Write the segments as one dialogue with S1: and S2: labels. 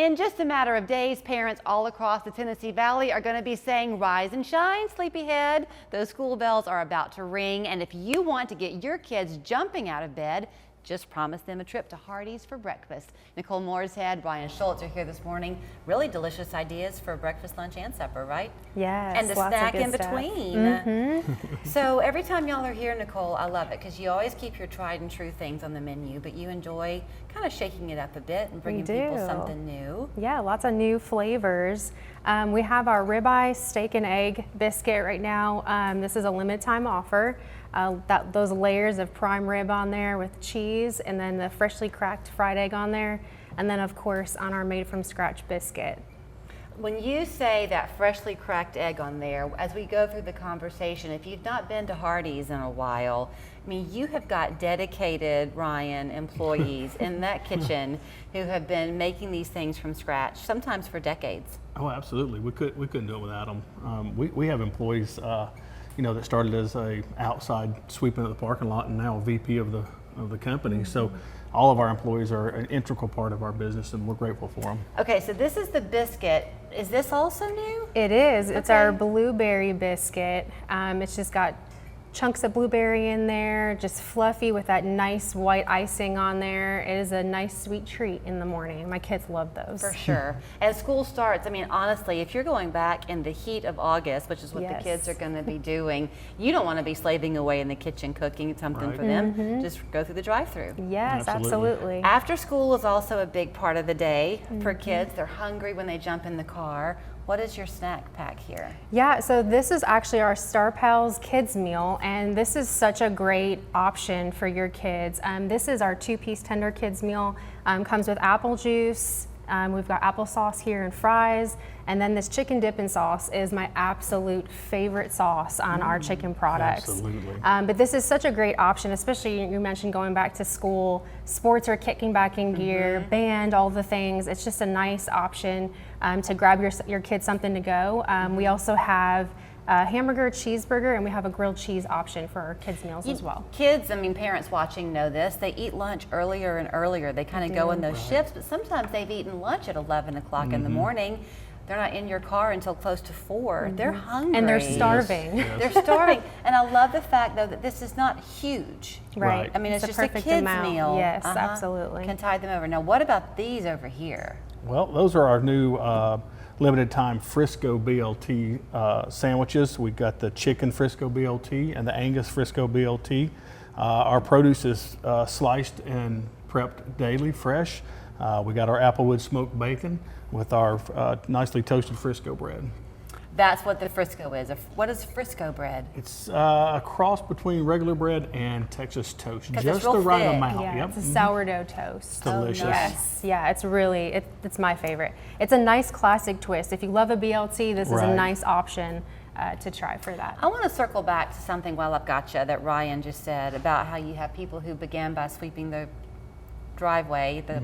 S1: In just a matter of days, parents all across the Tennessee Valley are going to be saying, "Rise and shine, sleepyhead." Those school bells are about to ring, and if you want to get your kids jumping out of bed, just promise them a trip to Hardees for breakfast. Nicole Mooreshead, Ryan Schultz are here this morning. Really delicious ideas for breakfast, lunch, and supper, right?
S2: Yes.
S1: And the snack in between. So every time y'all are here, Nicole, I love it because you always keep your tried and true things on the menu, but you enjoy kind of shaking it up a bit and bringing people something new.
S2: Yeah, lots of new flavors. We have our ribeye steak and egg biscuit right now. This is a limited time offer. Those layers of prime rib on there with cheese, and then the freshly cracked fried egg on there, and then of course on our made from scratch biscuit.
S1: When you say that freshly cracked egg on there, as we go through the conversation, if you've not been to Hardees in a while, I mean, you have got dedicated, Ryan, employees in that kitchen who have been making these things from scratch, sometimes for decades.
S3: Oh, absolutely. We couldn't do it without them. We have employees, that started as a outside sweeping of the parking lot and now a VP of the company. So all of our employees are an integral part of our business, and we're grateful for them.
S1: Okay, so this is the biscuit. Is this also new?
S2: It is. It's our blueberry biscuit. It's just got chunks of blueberry in there, just fluffy with that nice white icing on there. It is a nice sweet treat in the morning. My kids love those.
S1: For sure. As school starts, I mean, honestly, if you're going back in the heat of August, which is what the kids are going to be doing, you don't want to be slaving away in the kitchen cooking something for them. Just go through the drive-through.
S2: Yes, absolutely.
S1: After school is also a big part of the day for kids. They're hungry when they jump in the car. What is your snack pack here? Yeah,
S2: so this is actually our Star Pals Kids Meal, and this is such a great option for your kids. This is our 2-piece tender kids meal. Comes with apple juice. We've got applesauce here and fries, and then this chicken dipping sauce is my absolute favorite sauce on our chicken products.
S3: Absolutely.
S2: But this is such a great option, especially you mentioned going back to school. Sports are kicking back in gear, band, all the things. It's just a nice option to grab your kids something to go. We also have a hamburger, cheeseburger, and we have a grilled cheese option for our kids' meals as well.
S1: Kids, I mean, parents watching know this. They eat lunch earlier and earlier. They kind of go in those shifts, but sometimes they've eaten lunch at 11 o'clock in the morning. They're not in your car until close to 4. They're hungry.
S2: And they're starving.
S3: Yes.
S1: They're starving. And I love the fact, though, that this is not huge.
S2: Right.
S1: I mean, it's just a
S2: perfect
S1: kid's
S2: amount.
S1: meal.
S2: Yes, absolutely.
S1: Can tide them over. Now, what about these over here?
S3: Well, those are our new limited time Frisco BLT sandwiches. We've got the chicken Frisco BLT and the Angus Frisco BLT. Our produce is sliced and prepped daily, fresh. We got our Applewood smoked bacon with our nicely toasted Frisco bread.
S1: That's what the Frisco is. What is Frisco bread?
S3: It's a cross between regular bread and Texas toast, just
S1: real
S3: the right
S1: thick.
S3: amount.
S2: Yeah,
S3: Yep.
S2: it's a sourdough toast.
S3: Delicious.
S2: Yes, yeah, it's really, it's my favorite. It's a nice classic twist. If you love a BLT, this is a nice option to try for that.
S1: I want to circle back to something while I've got you that Ryan just said about how you have people who began by sweeping the driveway, the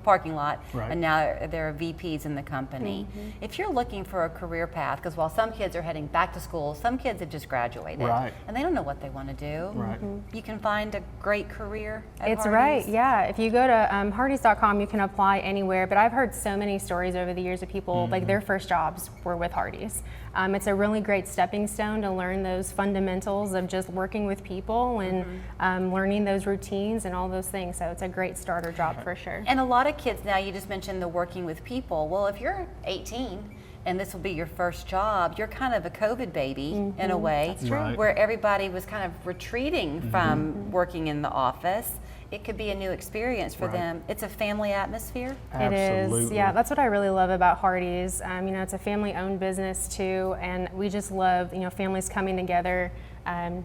S1: parking lot, and now there are VPs in the company. If you're looking for a career path, because while some kids are heading back to school, some kids have just graduated and they don't know what they want to do. You can find a great career at
S2: It's
S1: Hardees.
S2: right, yeah. If you go to Hardees.com, you can apply anywhere, but I've heard so many stories over the years of people, like their first jobs were with Hardees. It's a really great stepping stone to learn those fundamentals of just working with people and learning those routines and all those things. So it's a great starter job for sure.
S1: And a lot of kids now, you just mentioned the working with people. Well, if you're 18 and this will be your first job, you're kind of a COVID baby in a way, where everybody was kind of retreating from working in the office. It could be a new experience for them. It's a family atmosphere.
S3: Absolutely.
S2: It is, yeah. That's what I really love about Hardees. It's a family-owned business too, and we just love, families coming together,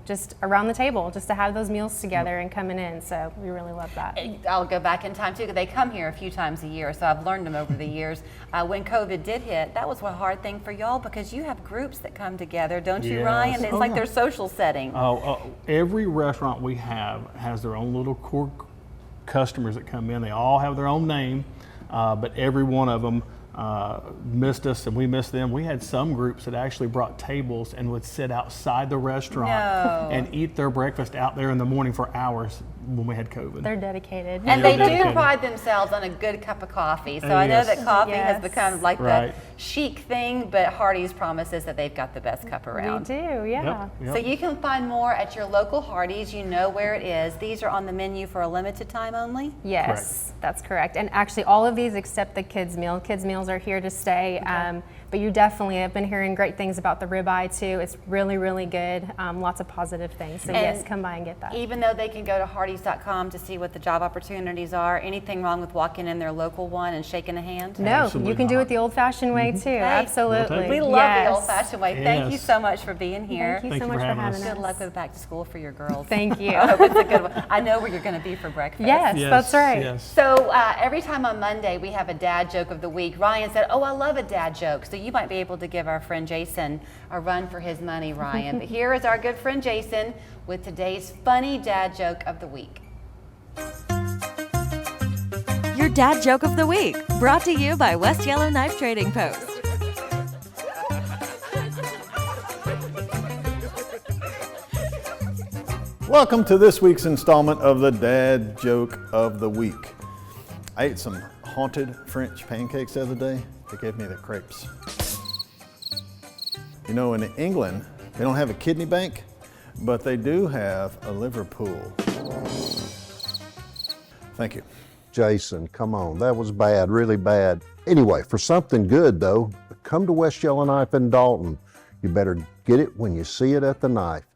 S2: just around the table, just to have those meals together and coming in. So we really love that.
S1: I'll go back in time too, because they come here a few times a year, so I've learned them over the years. When COVID did hit, that was a hard thing for y'all because you have groups that come together, don't you, Ryan? It's like their social setting.
S3: Every restaurant we have has their own little core customers that come in. They all have their own name, but every one of them missed us and we missed them. We had some groups that actually brought tables and would sit outside the restaurant and eat their breakfast out there in the morning for hours when we had COVID.
S2: They're dedicated.
S1: And they do
S3: dedicated.
S1: pride themselves on a good cup of coffee. So I know
S3: Yes.
S1: that coffee has
S2: Yes.
S1: become like
S3: Right.
S1: the chic thing, but Hardees promises that they've got the best cup
S2: We
S1: around.
S2: do, yeah.
S3: Yep.
S1: So you can find more at your local Hardees. You know where it is. These are on the menu for a limited time only.
S2: Yes, that's correct. And actually, all of these except the kids' meal. Kids' meals are here to stay. But you definitely have been hearing great things about the ribeye too. It's really, really good. Lots of positive things. So yes, come by and get that.
S1: Even though they can go to Hardees.com to see what the job opportunities are, anything wrong with walking in their local one and shaking a hand?
S2: No,
S3: Absolutely
S2: you can do
S3: not.
S2: it the old-fashioned way too. Absolutely.
S1: We love
S2: Yes.
S1: the old-fashioned way. Thank you
S3: Yes.
S1: so much for being here.
S2: Thank you so much for having us.
S1: Good luck with back to school for your girls.
S2: Thank you.
S1: I hope it's a good one. I know where you're going to be for breakfast.
S2: Yes, that's right.
S3: Yes.
S1: So every time on Monday we have a dad joke of the week. Ryan said, "Oh, I love a dad joke." So you might be able to give our friend Jason a run for his money, Ryan. But here is our good friend Jason with today's funny dad joke of the week.
S4: Your dad joke of the week, brought to you by West Yellow Knife Trading Post.
S5: Welcome to this week's installment of the Dad Joke of the Week. I ate some haunted French pancakes the other day. They gave me the crepes. You know, in England, they don't have a kidney bank, but they do have a liver pool. Thank you.
S6: Jason, come on, that was bad, really bad. Anyway, for something good though, come to West Yellow Knife in Dalton. You better get it when you see it at the knife.